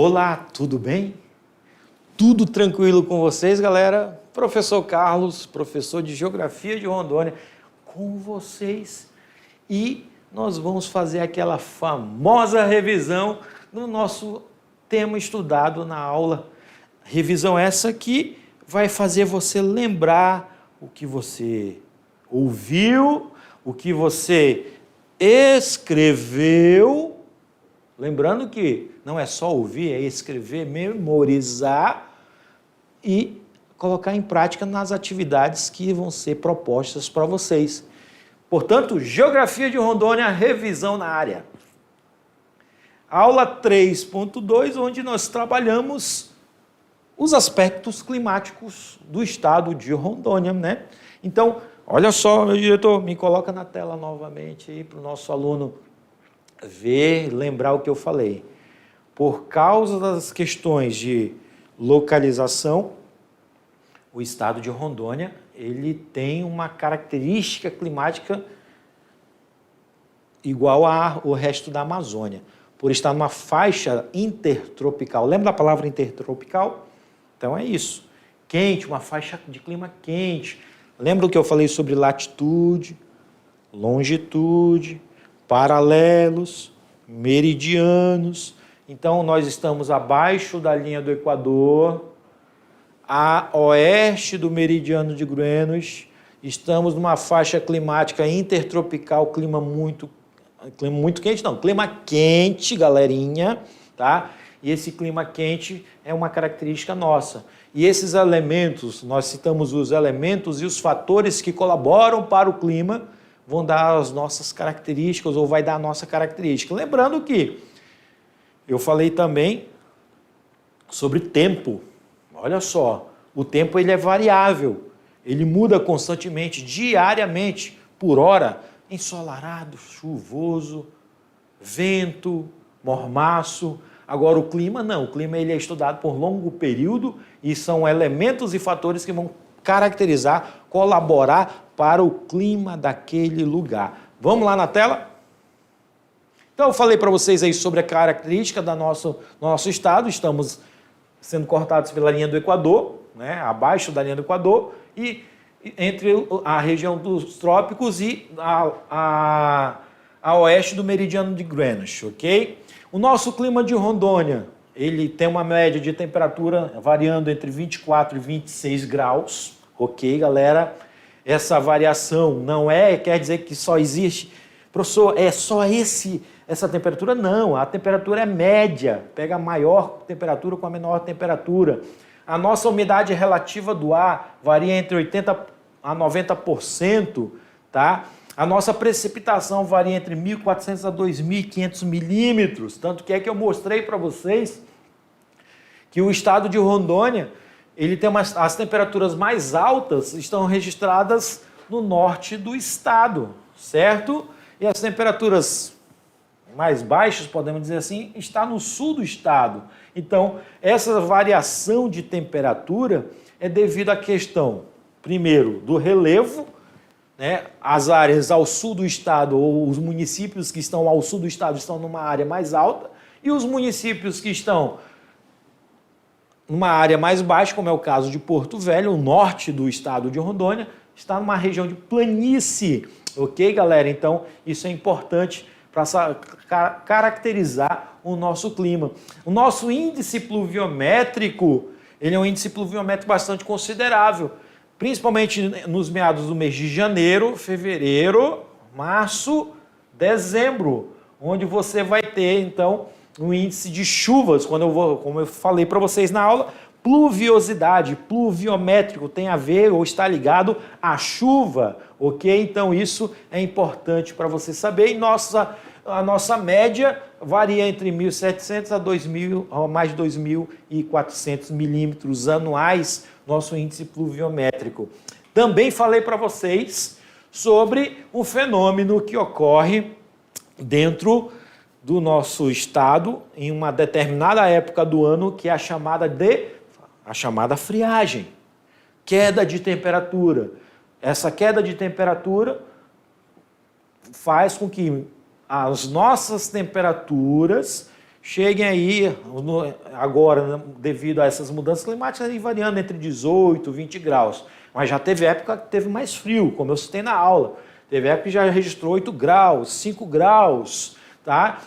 Olá, tudo bem? Tudo tranquilo com vocês, galera? Professor Carlos, professor de Geografia de Rondônia, com vocês. E nós vamos fazer aquela famosa revisão no nosso tema estudado na aula. Revisão essa que vai fazer você lembrar o que você ouviu, o que você escreveu. Lembrando que não é só ouvir, é escrever, memorizar e colocar em prática nas atividades que vão ser propostas para vocês. Portanto, Geografia de Rondônia, revisão na área. Aula 3.2, onde nós trabalhamos os aspectos climáticos do estado de Rondônia, né? Então, olha só, meu diretor, me coloca na tela novamente aí para o nosso aluno ver, lembrar o que eu falei. Por causa das questões de localização, o estado de Rondônia, ele tem uma característica climática igual ao resto da Amazônia, por estar numa faixa intertropical. Lembra da palavra intertropical? Então é isso. Quente, uma faixa de clima quente. Lembra o que eu falei sobre latitude, longitude, paralelos, meridianos. Então, nós estamos abaixo da linha do Equador, a oeste do meridiano de Greenwich. Estamos numa faixa climática intertropical, clima muito quente, não, clima quente, galerinha, tá? E esse clima quente é uma característica nossa. E esses elementos, nós citamos os elementos e os fatores que colaboram para o clima, vão dar as nossas características ou vai dar a nossa característica. Lembrando que eu falei também sobre tempo. Olha só, o tempo ele é variável, ele muda constantemente, diariamente, por hora, ensolarado, chuvoso, vento, mormaço. Agora o clima não, o clima ele é estudado por longo período e são elementos e fatores que vão caracterizar, colaborar para o clima daquele lugar. Vamos lá na tela? Então, eu falei para vocês aí sobre a característica do nosso estado. Estamos sendo cortados pela linha do Equador, né, abaixo da linha do Equador, e entre a região dos trópicos e a oeste do meridiano de Greenwich, ok? O nosso clima de Rondônia, ele tem uma média de temperatura variando entre 24 e 26 graus, ok, galera? Essa variação não quer dizer que só existe, professor, é só essa temperatura? Não, a temperatura é média, pega a maior temperatura com a menor temperatura. A nossa umidade relativa do ar varia entre 80% a 90%, tá? A nossa precipitação varia entre 1.400 a 2.500 milímetros, tanto que eu mostrei para vocês que o estado de Rondônia, ele tem as temperaturas mais altas estão registradas no norte do estado, certo? E as temperaturas mais baixas, podemos dizer assim, está no sul do estado. Então, essa variação de temperatura é devido à questão, primeiro, do relevo, né? As áreas ao sul do estado, ou os municípios que estão ao sul do estado estão numa área mais alta, e os municípios que estão numa área mais baixa, como é o caso de Porto Velho, o norte do estado de Rondônia, está numa região de planície, ok, galera? Então, isso é importante para caracterizar o nosso clima. O nosso índice pluviométrico, ele é um índice pluviométrico bastante considerável, principalmente nos meados do mês de janeiro, fevereiro, março, dezembro, onde você vai ter, então, um índice de chuvas, como eu falei para vocês na aula, pluviosidade, pluviométrico tem a ver ou está ligado à chuva, ok? Então isso é importante para você saber. E a nossa média varia entre 1.700 a 2.000, a mais de 2.400 milímetros anuais, nosso índice pluviométrico. Também falei para vocês sobre um fenômeno que ocorre dentro do nosso estado em uma determinada época do ano, que é a chamada friagem, queda de temperatura. Essa queda de temperatura faz com que as nossas temperaturas cheguem aí, agora, devido a essas mudanças climáticas, aí variando entre 18 e 20 graus. Mas já teve época que teve mais frio, como eu citei na aula. Teve época que já registrou 8 graus, 5 graus, tá?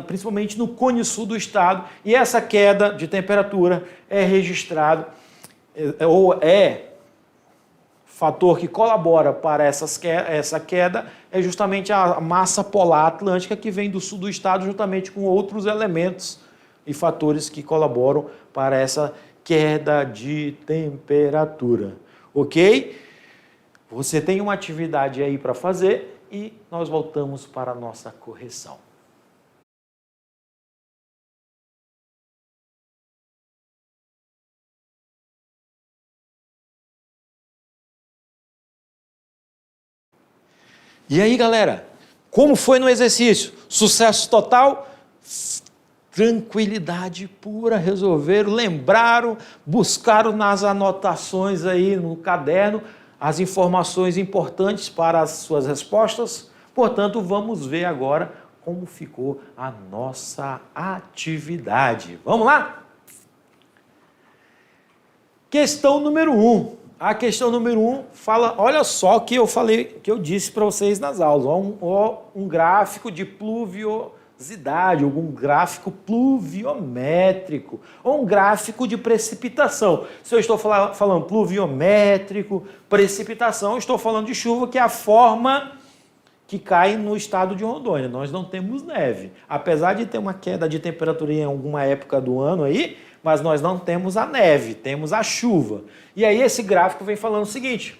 Principalmente no cone sul do estado. E essa queda de temperatura é registrada, ou é fator que colabora para essa queda, é justamente a massa polar atlântica que vem do sul do estado, juntamente com outros elementos e fatores que colaboram para essa queda de temperatura. Ok? Você tem uma atividade aí para fazer e nós voltamos para a nossa correção. E aí, galera, como foi no exercício? Sucesso total? Tranquilidade pura, resolveram, lembraram, buscaram nas anotações aí no caderno as informações importantes para as suas respostas. Portanto, vamos ver agora como ficou a nossa atividade. Vamos lá? Questão número 1. A questão número 1 fala, olha só o que eu falei, que eu disse para vocês nas aulas, um gráfico de pluviosidade, algum gráfico pluviométrico, ou um gráfico de precipitação. Se eu estou falando pluviométrico, precipitação, eu estou falando de chuva, que é a forma que cai no estado de Rondônia. Nós não temos neve. Apesar de ter uma queda de temperatura em alguma época do ano aí, mas nós não temos a neve, temos a chuva. E aí esse gráfico vem falando o seguinte: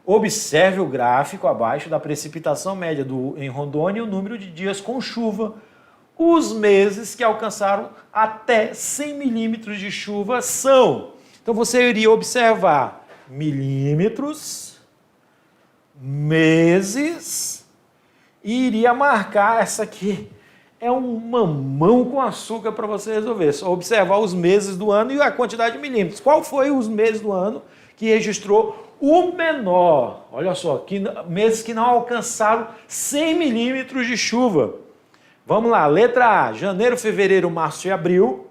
observe o gráfico abaixo da precipitação média em Rondônia e o número de dias com chuva. Os meses que alcançaram até 100 milímetros de chuva são. Então você iria observar milímetros, meses, e iria marcar essa aqui. É um mamão com açúcar para você resolver. Só observar os meses do ano e a quantidade de milímetros. Qual foi os meses do ano que registrou o menor? Olha só, meses que não alcançaram 100 milímetros de chuva. Vamos lá, letra A, janeiro, fevereiro, março e abril.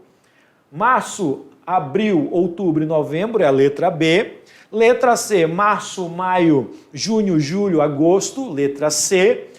Março, abril, outubro e novembro é a letra B. Letra C, março, maio, junho, julho, agosto, letra C.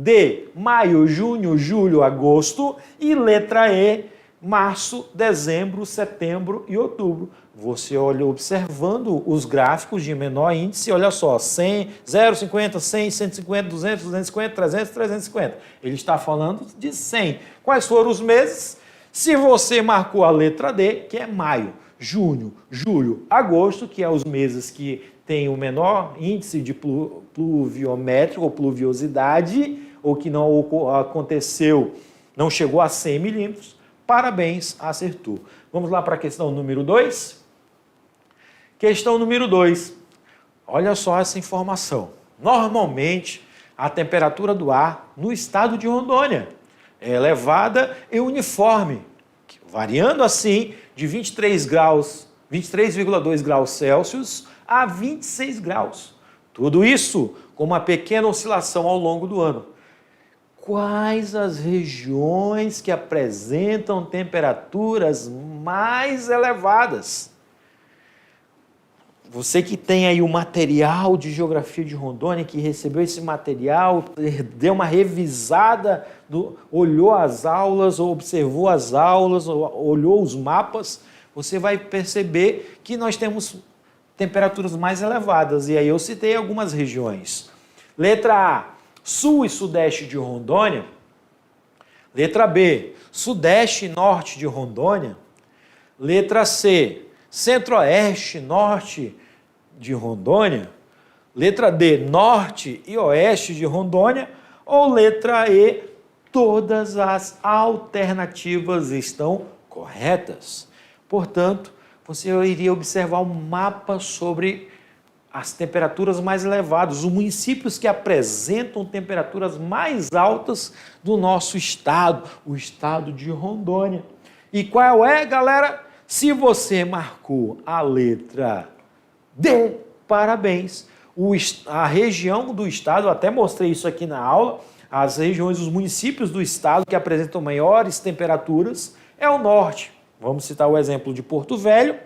D, maio, junho, julho, agosto. E letra E, março, dezembro, setembro e outubro. Você olha observando os gráficos de menor índice, olha só, 100, 0, 50, 100, 150, 200, 250, 300, 350. Ele está falando de 100. Quais foram os meses? Se você marcou a letra D, que é maio, junho, julho, agosto, que é os meses que tem o menor índice de pluviométrico ou pluviosidade, ou que não aconteceu, não chegou a 100 milímetros, parabéns, acertou. Vamos lá para a questão número 2. Questão número 2. Olha só essa informação. Normalmente, a temperatura do ar no estado de Rondônia é elevada e uniforme, variando assim de 23,2 graus Celsius a 26 graus. Tudo isso com uma pequena oscilação ao longo do ano. Quais as regiões que apresentam temperaturas mais elevadas? Você que tem aí o material de geografia de Rondônia, que recebeu esse material, deu uma revisada, olhou as aulas, observou as aulas, olhou os mapas, você vai perceber que nós temos temperaturas mais elevadas. E aí eu citei algumas regiões. Letra A, sul e sudeste de Rondônia. Letra B, sudeste e norte de Rondônia. Letra C, centro-oeste, norte de Rondônia. Letra D, norte e oeste de Rondônia. Ou letra E, todas as alternativas estão corretas. Portanto, você iria observar um mapa sobre as temperaturas mais elevadas, os municípios que apresentam temperaturas mais altas do nosso estado, o estado de Rondônia. E qual é, galera? Se você marcou a letra D, parabéns. A região do estado, eu até mostrei isso aqui na aula, as regiões, os municípios do estado que apresentam maiores temperaturas é o norte. Vamos citar o exemplo de Porto Velho,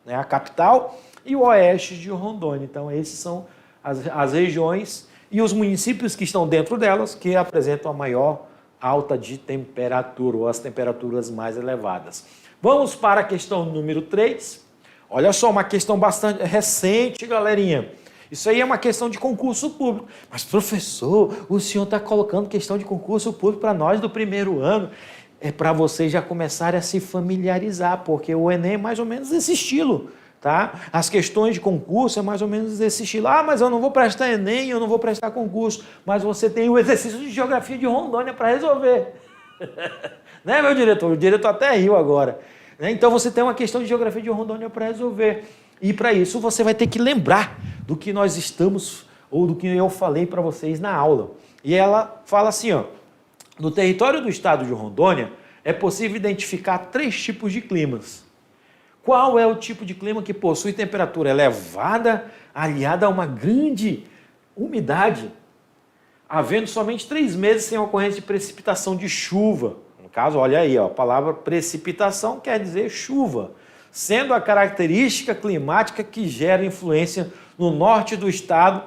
né, a capital, e o oeste de Rondônia. Então, esses são as regiões e os municípios que estão dentro delas que apresentam a maior alta de temperatura, ou as temperaturas mais elevadas. Vamos para a questão número 3. Olha só, uma questão bastante recente, galerinha. Isso aí é uma questão de concurso público. Mas, professor, o senhor está colocando questão de concurso público para nós do primeiro ano. É para vocês já começarem a se familiarizar, porque o Enem é mais ou menos desse estilo. Tá? As questões de concurso é mais ou menos desse estilo. Ah, mas eu não vou prestar Enem, eu não vou prestar concurso. Mas você tem o exercício de geografia de Rondônia para resolver. Né, meu diretor? O diretor até riu agora. Então você tem uma questão de geografia de Rondônia para resolver. E para isso você vai ter que lembrar do que nós estamos, ou do que eu falei para vocês na aula. E ela fala assim, ó, no território do estado de Rondônia é possível identificar 3 tipos de climas. Qual é o tipo de clima que possui temperatura elevada, aliada a uma grande umidade, havendo somente 3 meses sem ocorrência de precipitação de chuva? No caso, olha aí, ó, a palavra precipitação quer dizer chuva, sendo a característica climática que gera influência no norte do estado,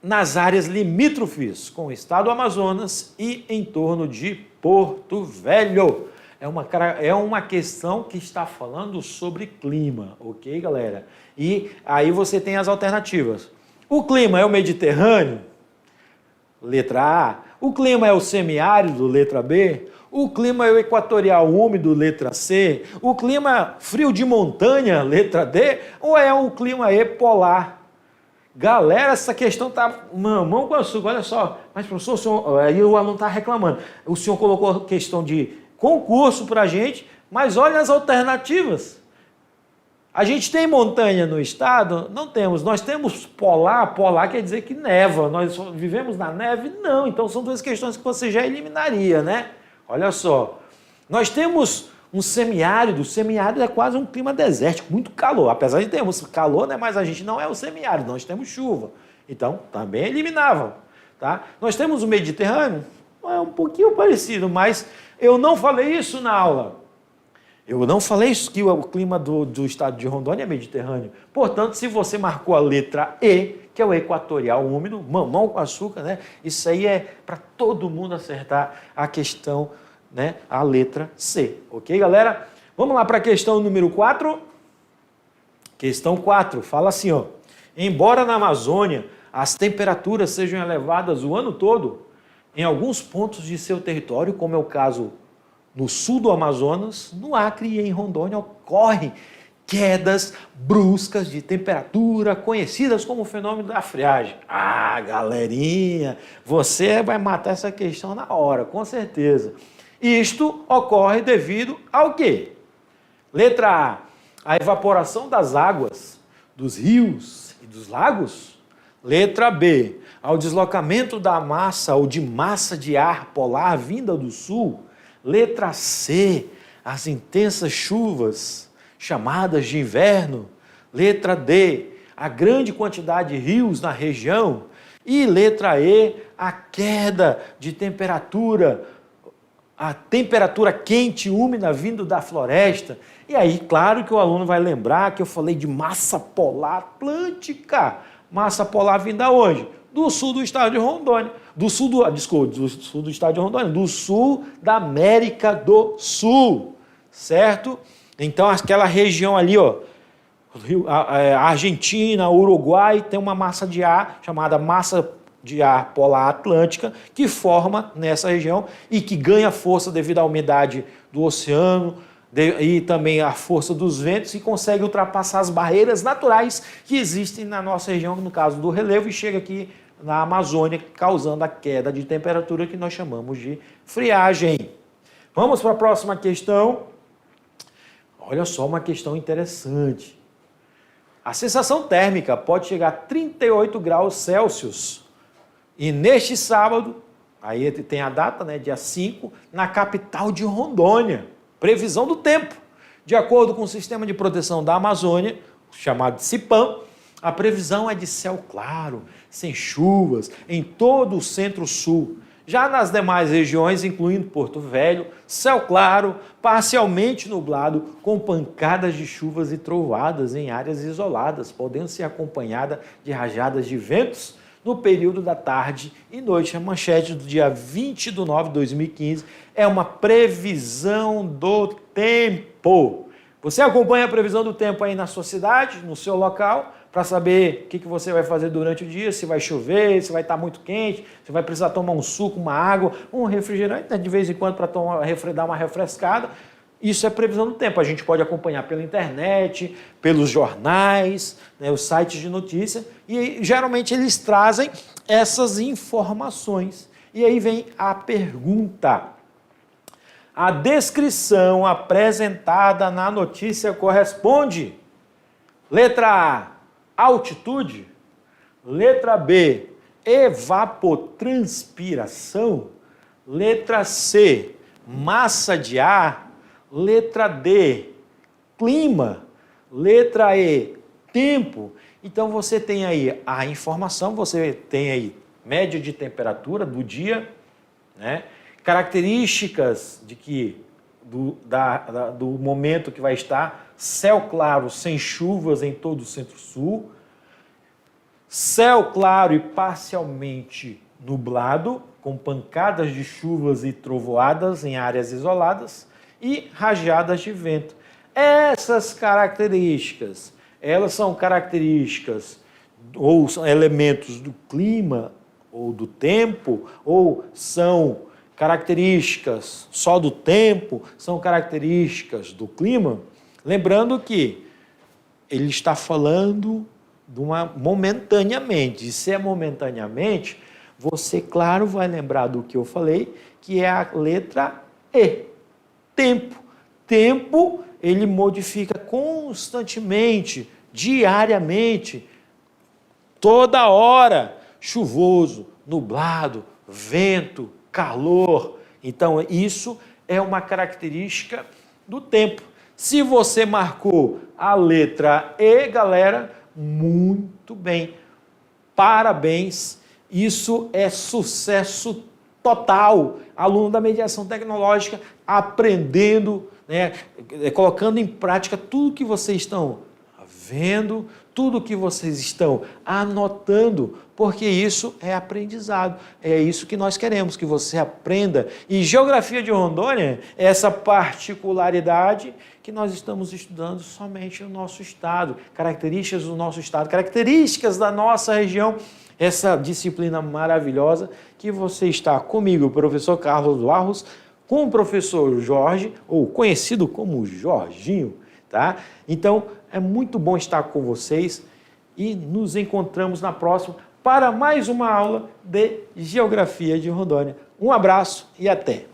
nas áreas limítrofes com o estado do Amazonas e em torno de Porto Velho. É uma questão que está falando sobre clima, ok, galera? E aí você tem as alternativas. O clima é o Mediterrâneo? Letra A. O clima é o semiárido? Letra B. O clima é o equatorial úmido? Letra C. O clima frio de montanha? Letra D. Ou é o clima polar? Galera, essa questão tá mamão com açúcar, olha só. Mas, professor, o senhor, aí o aluno está reclamando. O senhor colocou a questão de concurso para a gente, mas olha as alternativas. A gente tem montanha no estado? Não temos. Nós temos polar, polar quer dizer que neva. Nós vivemos na neve? Não. Então são 2 questões que você já eliminaria, né? Olha só. Nós temos um semiárido. O semiárido é quase um clima desértico, muito calor. Apesar de termos calor, né? Mas a gente não é o semiárido, nós temos chuva. Então, também eliminavam. Tá? Nós temos o Mediterrâneo, é um pouquinho parecido, mas eu não falei isso na aula. Eu não falei isso, que o clima do estado de Rondônia é mediterrâneo. Portanto, se você marcou a letra E, que é o equatorial úmido, mamão com açúcar, né? Isso aí é para todo mundo acertar a questão, né? A letra C. Ok, galera? Vamos lá para a questão número 4. Questão 4, fala assim, ó. Embora na Amazônia as temperaturas sejam elevadas o ano todo, em alguns pontos de seu território, como é o caso no sul do Amazonas, no Acre e em Rondônia, ocorrem quedas bruscas de temperatura, conhecidas como o fenômeno da friagem. Ah, galerinha, você vai matar essa questão na hora, com certeza. Isto ocorre devido ao quê? Letra A, a evaporação das águas dos rios e dos lagos. Letra B, ao deslocamento da massa ou de massa de ar polar vinda do sul. Letra C, as intensas chuvas chamadas de inverno. Letra D, a grande quantidade de rios na região. E letra E, a queda de temperatura, a temperatura quente e úmida vindo da floresta. E aí, claro que o aluno vai lembrar que eu falei de massa polar atlântica. Massa polar vinda onde? Do sul do estado de Rondônia. Do sul do estado de Rondônia. Do sul da América do Sul. Certo? Então, aquela região ali, ó, a Argentina, Uruguai, tem uma massa de ar chamada massa de ar polar atlântica que forma nessa região e que ganha força devido à umidade do oceano e também à força dos ventos e consegue ultrapassar as barreiras naturais que existem na nossa região, no caso do relevo, e chega aqui na Amazônia, causando a queda de temperatura que nós chamamos de friagem. Vamos para a próxima questão. Olha só uma questão interessante. A sensação térmica pode chegar a 38 graus Celsius. E neste sábado, aí tem a data, né, dia 5, na capital de Rondônia. Previsão do tempo. De acordo com o Sistema de Proteção da Amazônia, chamado CIPAM, a previsão é de céu claro, sem chuvas, em todo o centro-sul Já nas demais regiões, incluindo Porto Velho, céu claro, parcialmente nublado, com pancadas de chuvas e trovoadas em áreas isoladas, podendo ser acompanhada de rajadas de ventos no período da tarde e noite. A manchete do dia 20/9/2015 é uma previsão do tempo. Você acompanha a previsão do tempo aí na sua cidade, no seu local, para saber o que você vai fazer durante o dia, se vai chover, se vai estar muito quente, se vai precisar tomar um suco, uma água, um refrigerante, né, de vez em quando para dar uma refrescada. Isso é previsão do tempo. A gente pode acompanhar pela internet, pelos jornais, né, os sites de notícia, e geralmente eles trazem essas informações. E aí vem a pergunta. A descrição apresentada na notícia corresponde? Letra A, altitude. Letra B, evapotranspiração. Letra C, massa de ar. Letra D, clima. Letra E, tempo. Então você tem aí a informação, você tem aí média de temperatura do dia, né? Características do momento que vai estar, céu claro sem chuvas em todo o centro-sul, céu claro e parcialmente nublado, com pancadas de chuvas e trovoadas em áreas isoladas e rajadas de vento. Essas características, elas são características ou são elementos do clima ou do tempo, ou são características só do tempo, são características do clima. Lembrando que ele está falando de uma momentaneamente. E se é momentaneamente, você, claro, vai lembrar do que eu falei, que é a letra E, tempo. Tempo, ele modifica constantemente, diariamente, toda hora, chuvoso, nublado, vento, calor. Então, isso é uma característica do tempo. Se você marcou a letra E, galera, muito bem. Parabéns. Isso é sucesso total. Aluno da mediação tecnológica aprendendo, né, colocando em prática tudo que vocês estão vendo, tudo que vocês estão anotando, porque isso é aprendizado. É isso que nós queremos, que você aprenda. E Geografia de Rondônia é essa particularidade que nós estamos estudando somente no nosso estado, características do nosso estado, características da nossa região, essa disciplina maravilhosa que você está comigo, o professor Carlos Barros, com o professor Jorge, ou conhecido como Jorginho, tá? Então, é muito bom estar com vocês e nos encontramos na próxima para mais uma aula de Geografia de Rondônia. Um abraço e até!